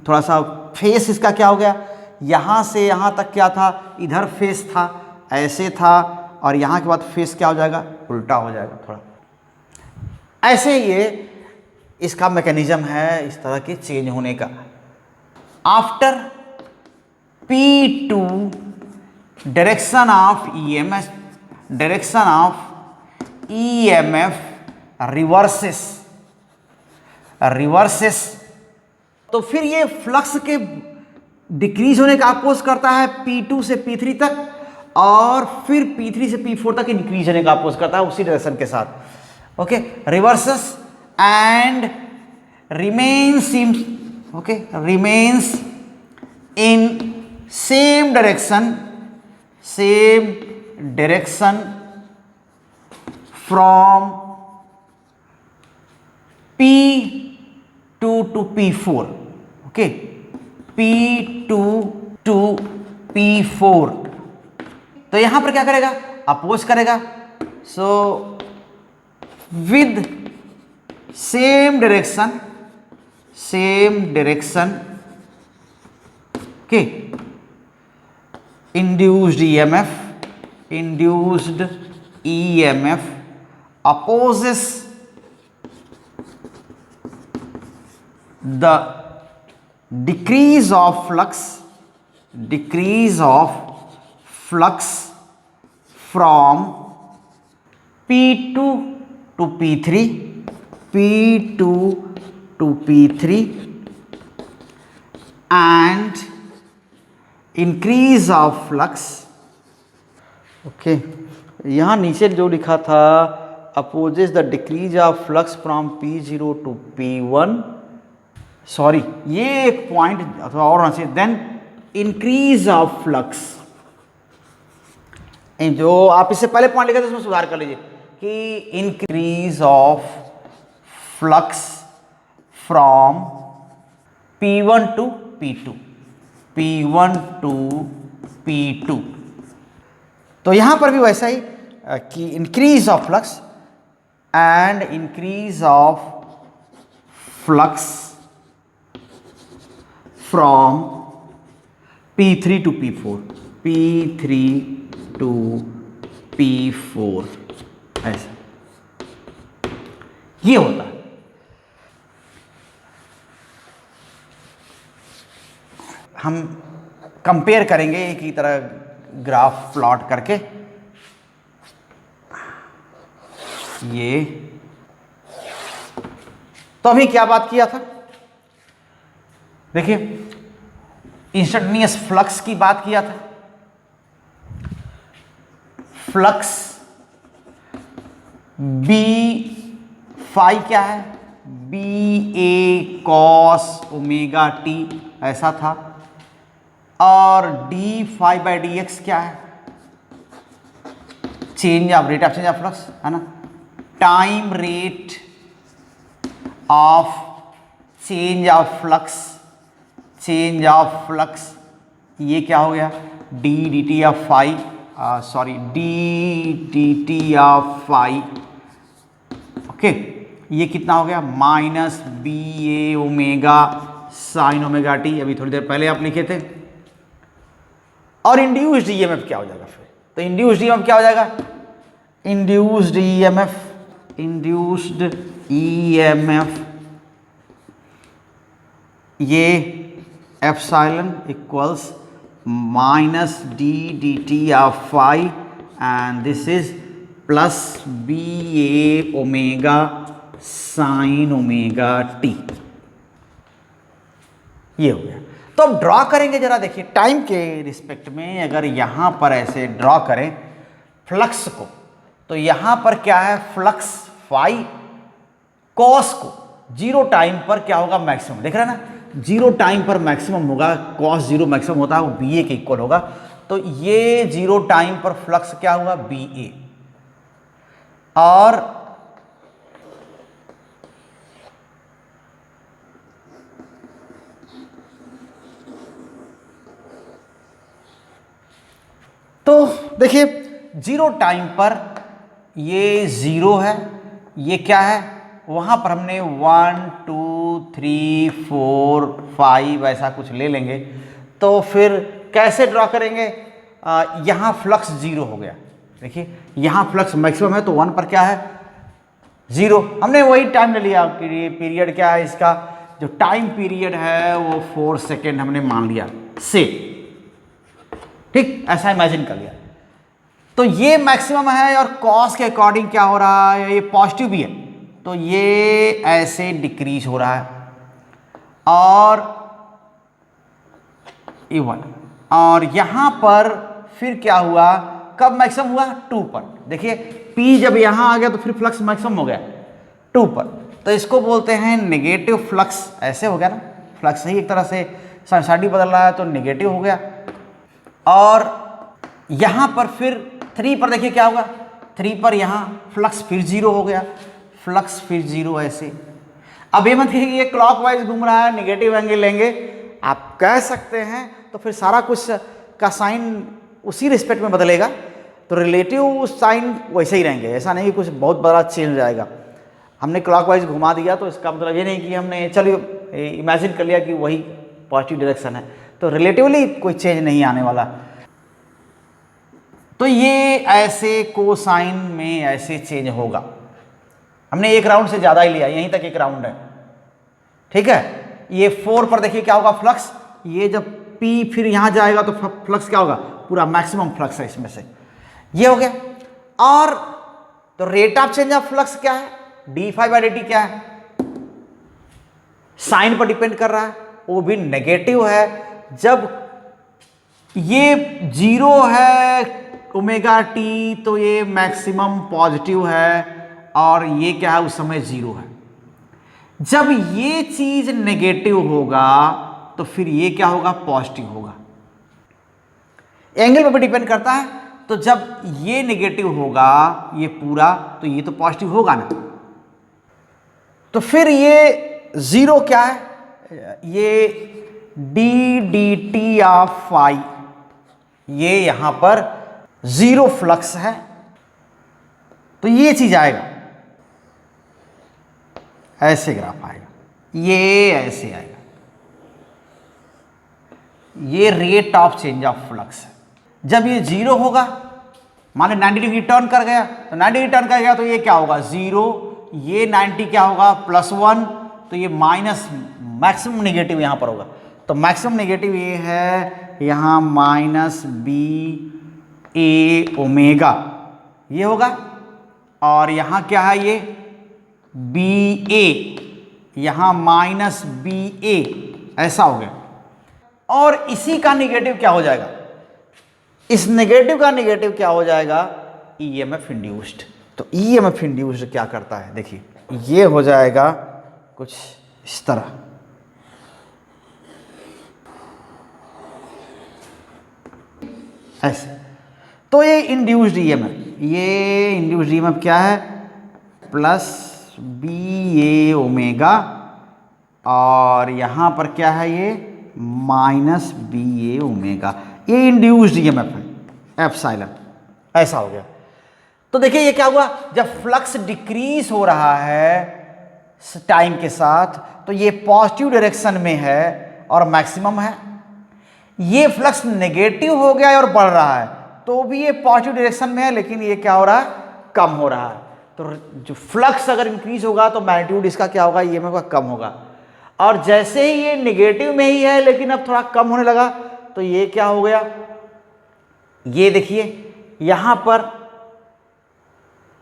थोड़ा सा फेस इसका क्या हो गया, यहाँ से यहाँ तक क्या था, इधर फेस था, ऐसे था, और यहाँ के बाद फेस क्या हो जाएगा, उल्टा हो जाएगा थोड़ा, ऐसे ये इसका मैकेनिज्म है इस तरह के चेंज होने का। After P2 direction of EMF reverses, तो फिर ये फ्लक्स के डिक्रीज होने का अपोज करता है P2 से P3 तक, और फिर P3 से P4 तक इंक्रीज होने का अपोज करता है उसी डायरेक्शन के साथ। Okay, reverses and remains in same direction from P2 to P4, okay, P2 to P4, तो यहां पर क्या करेगा, अपोज करेगा, so with same direction, okay, induced EMF opposes the decrease of flux from P2 to P3 and increase of flux okay, यहाँ नीचे जो लिखा था opposes the decrease of flux from P0 to P1, sorry ये एक point थोड़ा और होना चाहिए, देन इंक्रीज ऑफ फ्लक्स, जो आप इससे पहले पॉइंट लिखे थे उसमें सुधार कर लीजिए कि increase of flux from P1 to P2, P1 to P2। तो यहां पर भी वैसा ही कि increase of flux and increase of flux from P3 to P4, P3 to P4, ऐसा ये होता है। हम कंपेयर करेंगे एक ही तरह ग्राफ प्लॉट करके, ये तो अभी क्या बात किया था, देखिए इंस्टेंटेनियस फ्लक्स की बात किया था। फ्लक्स बी फाई क्या है, B A cos omega T ऐसा था, और D phi by D X क्या है, change of rate of change of flux है ना, time rate of change of flux, change of flux, ये क्या हो गया D D T of phi, sorry D D T of phi, okay, ये कितना हो गया minus B A omega sine omega T, अभी थोड़ी देर पहले आप लिखे थे। और इंड्यूस्ड ईएमएफ क्या हो जाएगा फिर, तो इंड्यूस्ड ईएमएफ क्या हो जाएगा, इंड्यूस्ड ईएमएफ, इंड्यूस्ड ईएमएफ ये epsilon equals minus D D T of phi and this is plus B A omega sine omega T, ये हो गया। तो अब ड्रॉ करेंगे जरा, देखिए टाइम के रिस्पेक्ट में अगर यहां पर ऐसे ड्रॉ करें फ्लक्स को, तो यहां पर क्या है फ्लक्स फाई कॉस को जीरो टाइम पर क्या होगा मैक्सिमम, देख रहे हैं ना, जीरो टाइम पर मैक्सिमम होगा, कॉस जीरो मैक्सिमम होता है, वो बी ए के इक्वल होगा। तो ये जीरो टाइम पर फ्लक्स क्या हुआ बी ए, और तो देखिए जीरो टाइम पर ये जीरो है, ये क्या है, वहां पर हमने 1 2 3 4 5 ऐसा कुछ ले लेंगे। तो फिर कैसे ड्रॉ करेंगे, यहां फ्लक्स जीरो हो गया, देखिए यहां फ्लक्स मैक्सिमम है तो 1 पर क्या है जीरो, हमने वही टाइम ले लिया कि ये पीरियड क्या है, इसका जो टाइम पीरियड है वो 4 सेकेंड हमने मान लिया से, ठीक ऐसा इमेजिन कर लिया। तो ये मैक्सिमम है और कॉस के अकॉर्डिंग क्या हो रहा है, ये पॉजिटिव भी है तो ये ऐसे डिक्रीज हो रहा है, और ये वाला, और यहां पर फिर क्या हुआ, कब मैक्सिमम हुआ 2 पर, देखिए P जब यहां आ गया तो फिर फ्लक्स मैक्सिमम हो गया 2 पर, तो इसको बोलते हैं नेगेटिव फ्लक्स, ऐसे हो गया ना, फ्लक्स ही एक तरह से साइनसाइड बदल रहा है तो नेगेटिव हो गया। और यहां पर फिर 3 पर देखिए क्या होगा, 3 पर यहां फ्लक्स फिर जीरो हो गया, फ्लक्स फिर जीरो ऐसे। अब ये मत देखिए ये क्लॉकवाइज घूम रहा है, नेगेटिव एंगल लेंगे आप कह सकते हैं, तो फिर सारा कुछ का साइन उसी रिस्पेक्ट में बदलेगा, तो रिलेटिव साइन वैसे ही रहेंगे, ऐसा नहीं कि कुछ बहुत बड़ा चेंज हो जाएगा। हमने क्लॉकवाइज घुमा दिया तो इसका मतलब ये नहीं कि हमने चलिए इमेजिन कर लिया कि वही पॉजिटिव डायरेक्शन है, तो रिलेटिवली कोई चेंज नहीं आने वाला। तो ये ऐसे कोसाइन में ऐसे चेंज होगा, हमने एक राउंड से ज़्यादा ही लिया, यहीं तक एक राउंड है, ठीक है। ये 4 पर देखिए क्या होगा फ्लक्स, ये जब P फिर यहाँ जाएगा तो फ्लक्स क्या होगा, पूरा मैक्सिमम फ्लक्स है इसमें से, ये हो गया। और तो rate of change of flux क्या है, d∅dt क्या है, साइन पर डिपेंड कर रहा है, वो भी नेगेटिव है। जब ये जीरो है ओमेगा टी तो ये मैक्सिमम पॉजिटिव है और ये क्या है उस समय जीरो है। जब ये चीज नेगेटिव होगा तो फिर ये क्या होगा, पॉजिटिव होगा। एंगल पे भी डिपेंड करता है। तो जब ये नेगेटिव होगा ये पूरा, तो ये तो पॉजिटिव होगा ना। तो फिर ये जीरो क्या है, ये D D T of phi, ये यहां पर जीरो फ्लक्स है। तो ये चीज आएगा, ऐसे ग्राफ आएगा, ये ऐसे आएगा, ये rate of change of flux है। जब ये जीरो होगा, मान लो 90 डिग्री टर्न कर गया, तो 90 डिग्री टर्न कर गया तो ये क्या होगा, जीरो, ये 90 क्या होगा, +1, तो ये माइनस, मैक्सिमम नेगेटिव यहां पर होगा। तो मैक्सिमम नेगेटिव ये है यहां -BA ओमेगा ये होगा, और यहां क्या है ये BA, यहां -BA, ऐसा हो गया। और इसी का निगेटिव क्या हो जाएगा, इस नेगेटिव का निगेटिव क्या हो जाएगा, EMF इंड्यूस्ड। तो EMF इंड्यूस्ड क्या करता है, देखिए ये हो जाएगा कुछ इस तरह, ऐसे। तो ये इंड्यूस्ड EMF, ये इंड्यूस्ड EMF क्या है, +BA ओमेगा, और यहां पर क्या है ये -BA ओमेगा, ये इंड्यूस्ड EMF है, एप्सिलॉन, ऐसा हो गया। तो देखिए ये क्या हुआ, जब फ्लक्स डिक्रीज हो रहा है टाइम के साथ, तो ये पॉजिटिव डायरेक्शन में है और मैक्सिमम है। ये फ्लक्स नेगेटिव हो गया है और बढ़ रहा है, तो भी ये पॉजिटिव डायरेक्शन में है, लेकिन ये क्या हो रहा है, कम हो रहा है। तो जो फ्लक्स अगर इंक्रीज होगा तो मैग्नीट्यूड इसका क्या होगा, EMF का कम होगा। और जैसे ही ये नेगेटिव में ही है लेकिन अब थोड़ा कम होने लगा, तो ये क्या हो गया, ये देखिए यहां पर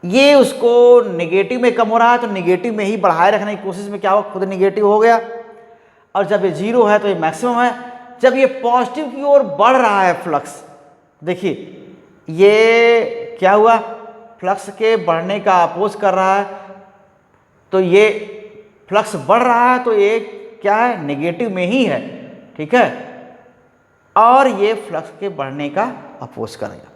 ये उसको नेगेटिव में कम हो रहा है, तो नेगेटिव में ही बढ़ाए रखने की कोशिश में क्या हुआ, खुद नेगेटिव हो गया। और जब ये जीरो है तो ये मैक्सिमम है। जब ये पॉजिटिव की ओर बढ़ रहा है फ्लक्स, देखिए ये क्या हुआ, फ्लक्स के बढ़ने का अपोज कर रहा है, तो ये फ्लक्स बढ़ रहा है तो ये क्या है, नेगेटिव में ही है, ठीक है। और ये फ्लक्स के बढ़ने का अपोज करेगा।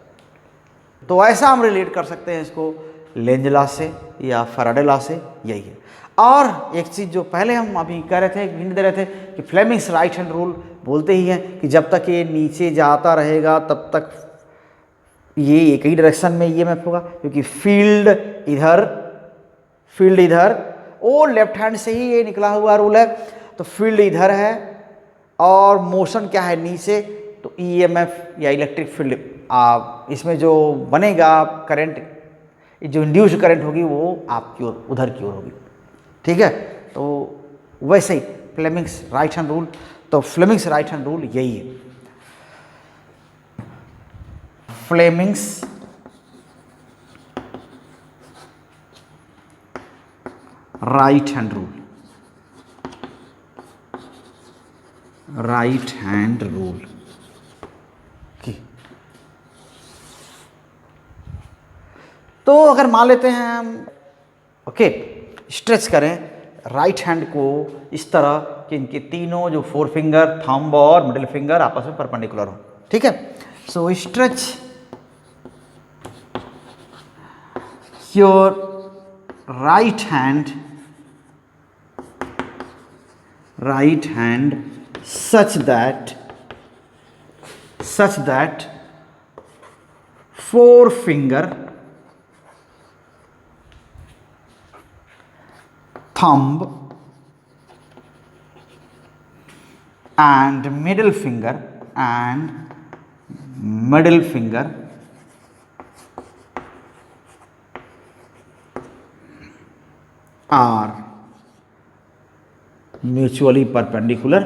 तो ऐसा हम रिलेट कर सकते हैं इसको लेंज लॉ से या फैराडे लॉ से, यही है। और एक चीज़ जो पहले हम अभी कह रहे थे, हिंट दे रहे थे कि फ्लेमिंग्स राइट हैंड रूल बोलते ही हैं कि जब तक ये नीचे जाता रहेगा तब तक ये एक ही डायरेक्शन में EMF होगा, क्योंकि फील्ड इधर वो लेफ्ट हैंड से ही ये निकला हुआ रूल है। तो फील्ड इधर है और मोशन क्या है, नीचे, तो EMF या इलेक्ट्रिक फील्ड इसमें जो बनेगा करंट, जो इंड्यूस्ड करंट होगी वो आपकी ओर, उधर की ओर होगी, ठीक है। तो वैसे ही फ्लेमिंग्स राइट हैंड रूल, तो फ्लेमिंग्स राइट हैंड रूल यही है, Fleming's right hand rule, right hand rule की। तो अगर मान लेते हैं हम, ओके, स्ट्रेच करें राइट हैंड को इस तरह कि इनके तीनों जो 4 फिंगर, थंब और मिडिल फिंगर आपस में परपेंडिकुलर हो, ठीक है। So stretch your right hand such that 4 finger, thumb and middle finger are mutually perpendicular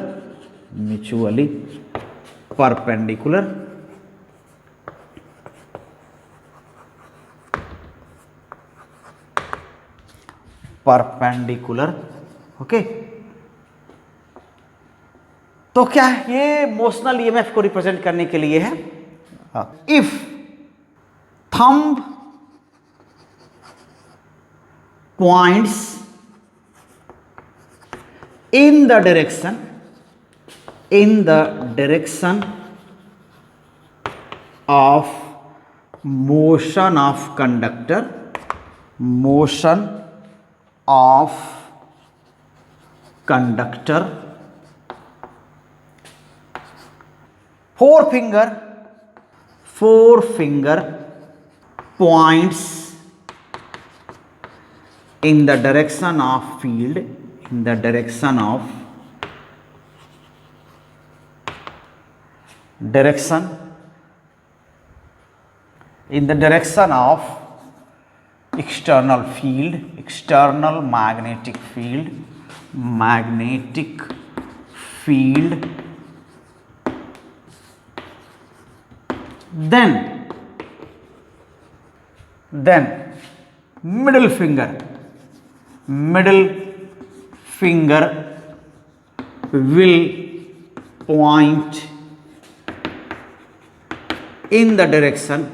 okay. तो क्या है, ये मोशनल EMF को रिप्रेजेंट करने के लिए है। If thumb points in the direction of motion of conductor, motion of conductor. Forefinger points in the direction of field, in the direction of external field, external magnetic field, then middle finger will point in the direction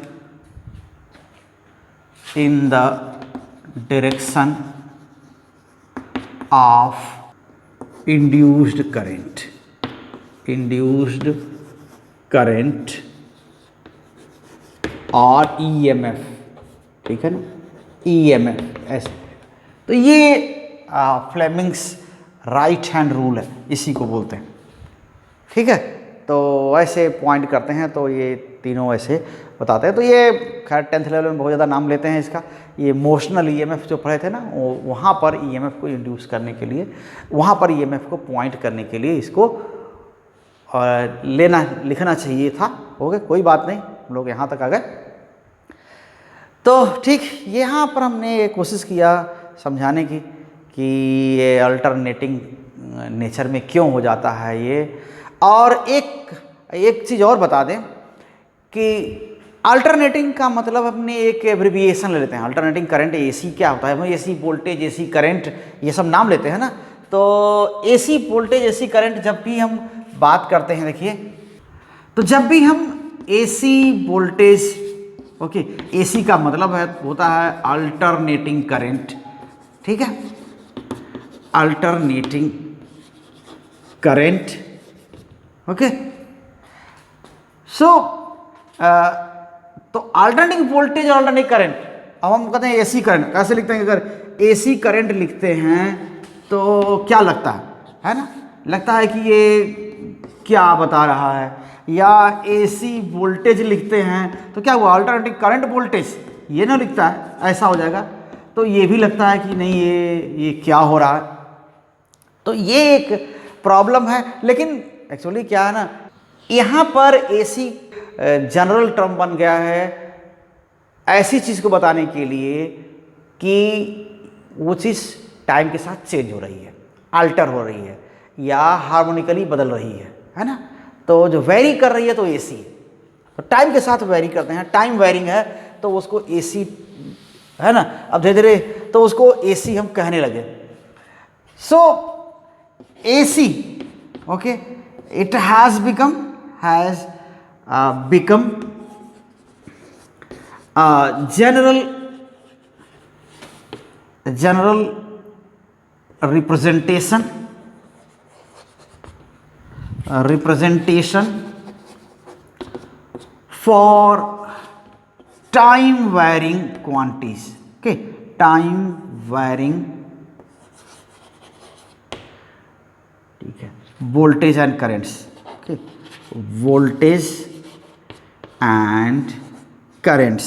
of induced current और EMF, ठीक है ना, EMF ऐसे। तो ये Fleming's right hand rule है, इसी को बोलते हैं, ठीक है। तो ऐसे पॉइंट करते हैं, तो ये तीनों ऐसे बताते हैं। तो ये खैर 10th लेवल में बहुत ज़्यादा नाम लेते हैं इसका। ये मोशनल EMF जो पढ़े थे ना, वहाँ पर EMF को इंड्यूस करने के लिए, वहाँ पर EMF को पॉइंट करने के लिए इसको लिखना चाहिए था। हो गया, कोई बात नहीं, हम लोग यहाँ तक आ गए। तो ठीक, यहाँ पर हमने कोशिश किया समझाने की कि ये अल्टरनेटिंग नेचर में क्यों हो जाता है ये। और एक चीज़ और बता दें कि अल्टरनेटिंग का मतलब अपने एक एब्रिविएशन ले लेते हैं। अल्टरनेटिंग करंट AC क्या होता है, AC वोल्टेज, AC करंट, ये सब नाम लेते हैं ना। तो AC वोल्टेज, AC करंट जब भी हम बात करते हैं, देखिए, तो जब भी हम AC वोल्टेज, ओके, AC का मतलब होता है अल्टरनेटिंग करंट, ठीक है, अल्टरनेटिंग करंट, ओके। सो तो अल्टरनेटिंग वोल्टेज और अल्टरनेटिंग करंट, अब हम कहते हैं AC करंट, कैसे लिखते हैं? अगर AC करंट लिखते हैं तो क्या लगता है ना, लगता है कि ये क्या बता रहा है। या AC वोल्टेज लिखते हैं तो क्या हुआ, अल्टरनेटिंग करंट वोल्टेज, ये ना लिखता है, ऐसा हो जाएगा। तो ये भी लगता है कि नहीं, ये क्या हो रहा है। तो ये एक प्रॉब्लम है। लेकिन एक्चुअली क्या है ना, यहाँ पर AC जनरल टर्म बन गया है ऐसी चीज़ को बताने के लिए कि वो चीज़ टाइम के साथ चेंज हो रही है, अल्टर हो रही है, या हार्मोनिकली बदल रही है ना। तो जो वेरी कर रही है तो AC, तो टाइम के साथ वेरी करते हैं, टाइम वेरिंग है तो उसको AC है ना। अब धीरे धीरे तो उसको AC हम कहने लगे। सो AC, okay, it has become general representation for time varying quantities, okay, time varying, ठीक है, voltage and currents, okay, voltage and currents,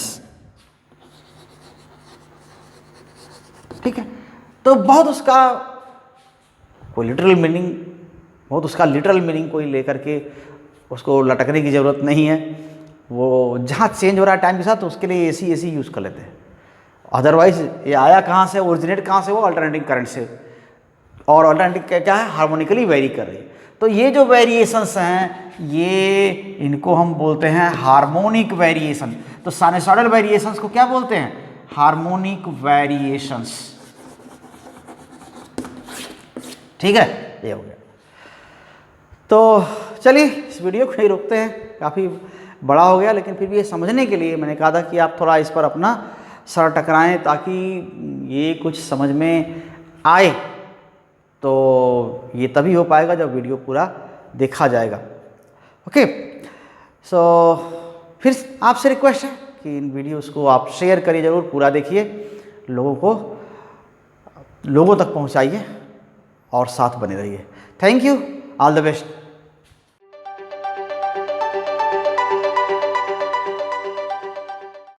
ठीक है। तो बहुत उसका कोई लिटरल मीनिंग कोई लेकर के उसको लटकने की ज़रूरत नहीं है। वो जहाँ चेंज हो रहा है टाइम के साथ, तो उसके लिए AC यूज़ कर लेते हैं। अदरवाइज ये आया कहाँ से, ओरिजिनेट कहाँ से, वो अल्टरनेटिंग करंट से। और अल्टरनेटिंग क्या है, हार्मोनिकली वेरी कर रही है। तो ये जो वेरिएशंस हैं, ये इनको हम बोलते हैं हार्मोनिक वेरिएशन। तो साइनसॉइडल वेरिएशंस को क्या बोलते हैं, हार्मोनिक वेरिएशंस, ठीक है। ये हो गया। तो चलिए इस वीडियो को ही रोकते हैं, काफ़ी बड़ा हो गया, लेकिन फिर भी ये समझने के लिए मैंने कहा था कि आप थोड़ा इस पर अपना सर टकराएं ताकि ये कुछ समझ में आए। तो ये तभी हो पाएगा जब वीडियो पूरा देखा जाएगा। ओके, सो फिर आपसे रिक्वेस्ट है कि इन वीडियोस को आप शेयर करिए ज़रूर, पूरा देखिए, लोगों तक पहुंचाइए और साथ बने रहिए। Thank you, all the best.